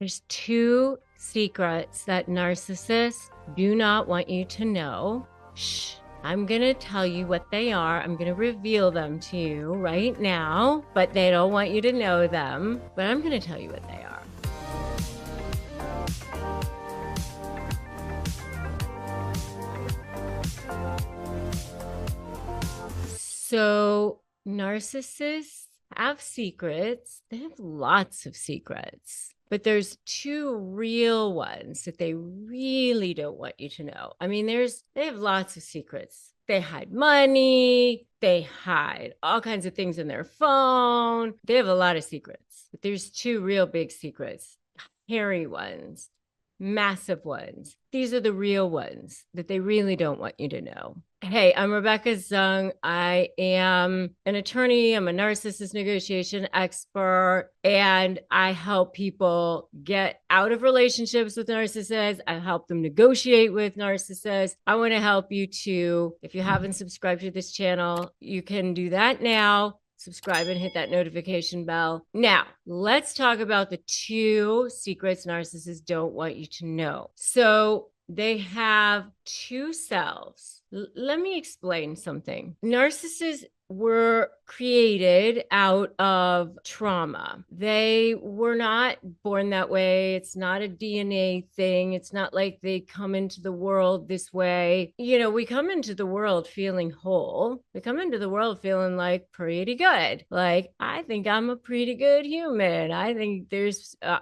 There's two secrets that narcissists do not want you to know. Shh. I'm going to tell you what they are. I'm going to reveal them to you right now, but they don't want you to know them. But I'm going to tell you what they are. So narcissists have secrets. They have lots of secrets. But there's two real ones that they really don't want you to know. I mean, they have lots of secrets. They hide money. They hide all kinds of things in their phone. They have a lot of secrets. But there's two real big secrets, hairy ones, massive ones. These are the real ones that they really don't want you to know. Hey, I'm Rebecca Zung. I am an attorney. I'm a narcissist negotiation expert, and I help people get out of relationships with narcissists. I help them negotiate with narcissists. I want to help you too. If you haven't subscribed to this channel, you can do that now. Subscribe and hit that notification bell. Now, let's talk about the two secrets narcissists don't want you to know. So they have two selves. Let me explain something. Narcissists were created out of trauma. They were not born that way. It's not a DNA thing. It's not like they come into the world this way. You know, we come into the world feeling whole. We come into the world feeling like pretty good. Like, I think I'm a pretty good human. I think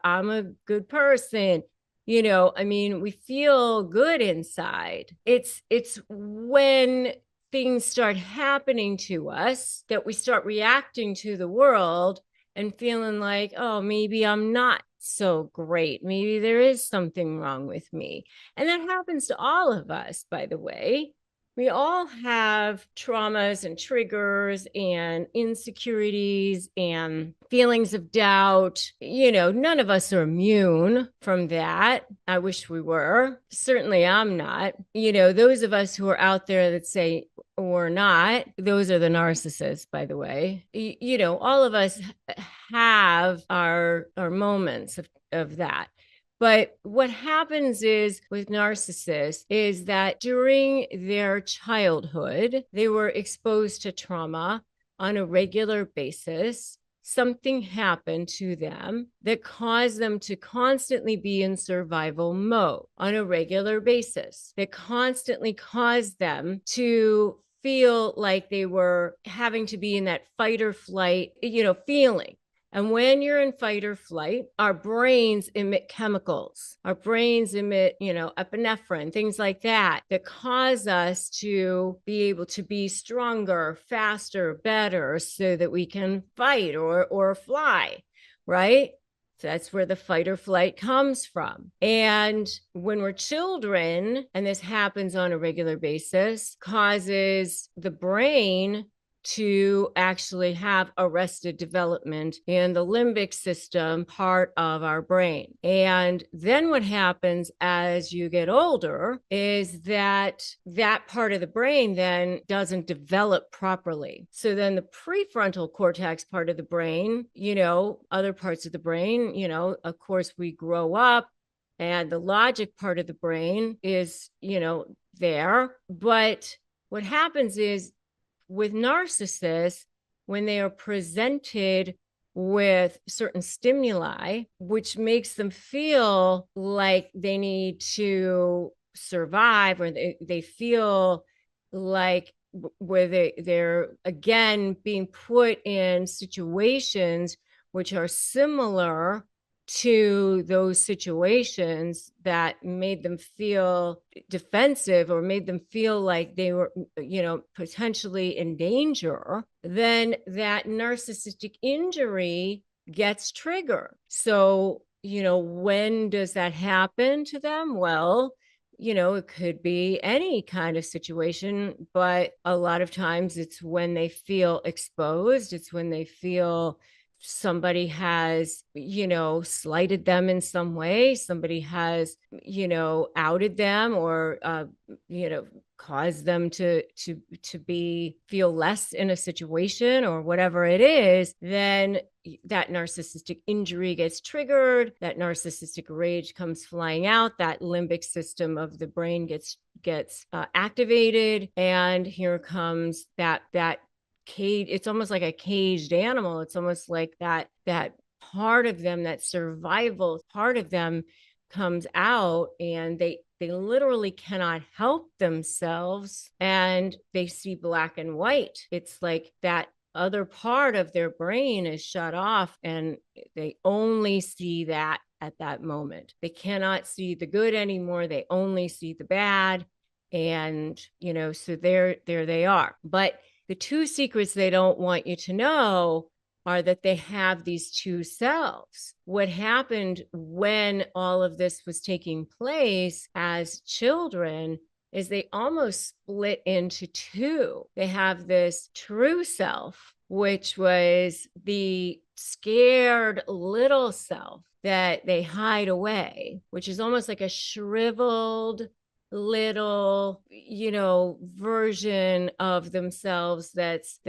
I'm a good person. You know, I mean, we feel good inside. It's when things start happening to us that we start reacting to the world and feeling like, oh, maybe I'm not so great. Maybe there is something wrong with me. And that happens to all of us, by the way. We all have traumas and triggers and insecurities and feelings of doubt. You know, none of us are immune from that. I wish we were. Certainly I'm not. You know, those of us who are out there that say we're not, those are the narcissists, by the way. You know, all of us have our moments of that. But what happens is with narcissists is that during their childhood, they were exposed to trauma on a regular basis. Something happened to them that caused them to constantly be in survival mode on a regular basis, that constantly caused them to feel like they were having to be in that fight or flight, you know, feeling. And when you're in fight or flight, our brains emit chemicals. Our brains emit, you know, epinephrine, things like that, that cause us to be able to be stronger, faster, better, so that we can fight or fly, right? So that's where the fight or flight comes from. And when we're children, and this happens on a regular basis, causes the brain to actually have arrested development in the limbic system part of our brain. And then what happens as you get older is that part of the brain then doesn't develop properly. So then the prefrontal cortex part of the brain, you know, other parts of the brain, you know, of course, we grow up and the logic part of the brain is, you know, there. But what happens is, with narcissists, when they are presented with certain stimuli, which makes them feel like they need to survive, or they feel like where they're again being put in situations which are similar to those situations that made them feel defensive or made them feel like they were, you know, potentially in danger, then that narcissistic injury gets triggered. So, you know, when does that happen to them? Well, you know, it could be any kind of situation, but a lot of times it's when they feel exposed. It's when they feel somebody has, slighted them in some way, somebody has, outed them, or, caused them to feel less in a situation, or whatever it is, then that narcissistic injury gets triggered, that narcissistic rage comes flying out, that limbic system of the brain gets activated, and here comes that cage. It's almost like a caged animal. It's almost like that part of them, that survival part of them, comes out, and they literally cannot help themselves, and they see black and white. It's like that other part of their brain is shut off, and they only see that at that moment. They cannot see the good anymore. They only see the bad. And, so there they are. But the two secrets they don't want you to know are that they have these two selves. What happened when all of this was taking place as children is they almost split into two. They have this true self, which was the scared little self that they hide away, which is almost like a shriveled little, version of themselves that's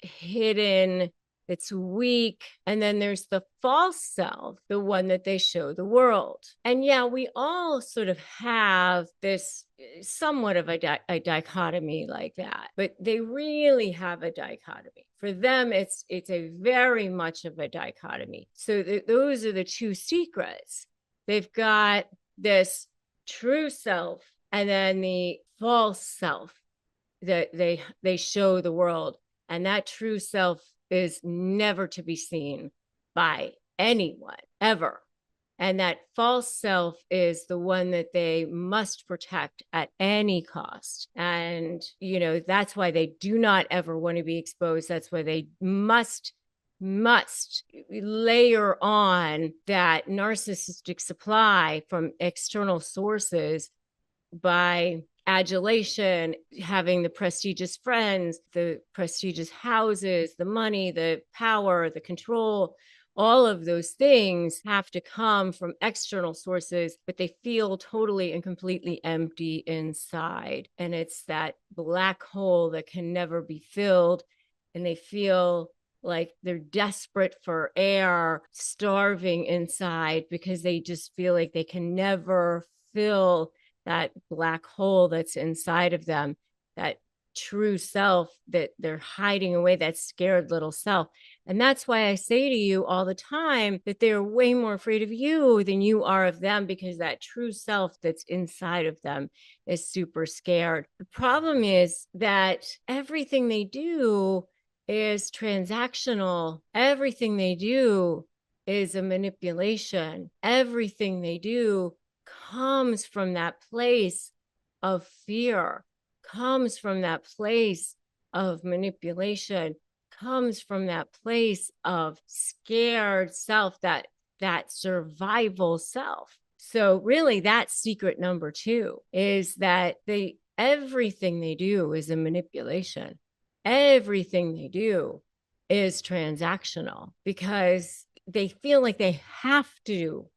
hidden, it's weak. And then there's the false self, the one that they show the world. And yeah, we all sort of have this somewhat of a dichotomy like that, but they really have a dichotomy. For them, it's a very much of a dichotomy. So those are the two secrets. They've got this true self, and then the false self that they show the world. And that true self is never to be seen by anyone ever. And that false self is the one that they must protect at any cost. And, that's why they do not ever want to be exposed. That's why they must layer on that narcissistic supply from external sources by adulation, having the prestigious friends, the prestigious houses, the money, the power, the control. All of those things have to come from external sources, but they feel totally and completely empty inside. And it's that black hole that can never be filled. And they feel like they're desperate for air, starving inside, because they just feel like they can never fill that black hole that's inside of them, that true self that they're hiding away, that scared little self. And that's why I say to you all the time that they're way more afraid of you than you are of them, because that true self that's inside of them is super scared. The problem is that everything they do is transactional. Everything they do is a manipulation. Everything they do comes from that place of fear, comes from that place of manipulation, comes from that place of scared self, that survival self. So really, that's secret number 2, is that everything they do is a manipulation. Everything they do is transactional, because they feel like they have to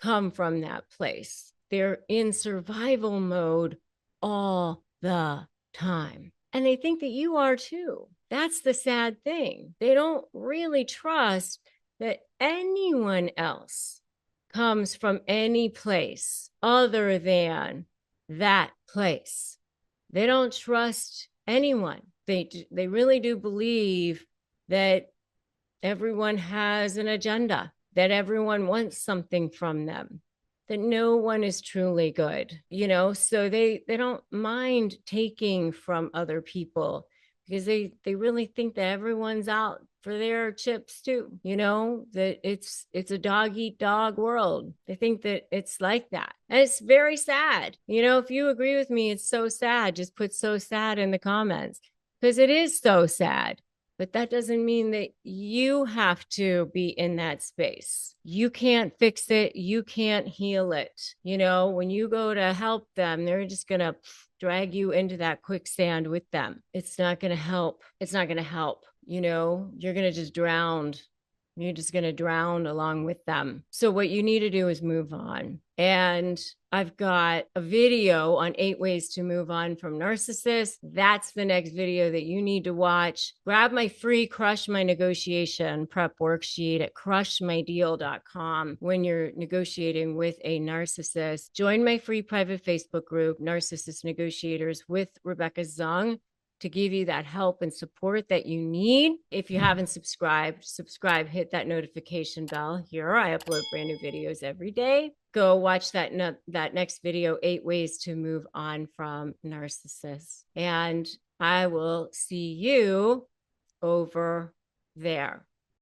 come from that place. They're in survival mode all the time. And they think that you are too. That's the sad thing. They don't really trust that anyone else comes from any place other than that place. They don't trust anyone. They really do believe that everyone has an agenda, that everyone wants something from them, that no one is truly good, so they don't mind taking from other people, because they really think that everyone's out for their chips too, that it's a dog eat dog world. They think that it's like that. And it's very sad. If you agree with me, it's so sad. Just put "so sad" in the comments, because it is so sad. But that doesn't mean that you have to be in that space. You can't fix it. You can't heal it. When you go to help them, they're just going to drag you into that quicksand with them. It's not going to help. It's not going to help. you're going to just drown. You're just going to drown along with them. So what you need to do is move on. And I've got a video on 8 ways to move on from narcissists. That's the next video that you need to watch. Grab my free Crush My Negotiation prep worksheet at crushmydeal.com when you're negotiating with a narcissist. Join my free private Facebook group, Narcissist Negotiators with Rebecca Zung, to give you that help and support that you need. If you haven't subscribed, subscribe, hit that notification bell. Here, I upload brand new videos every day. Go watch that next video, 8 ways to move on from narcissists. And I will see you over there.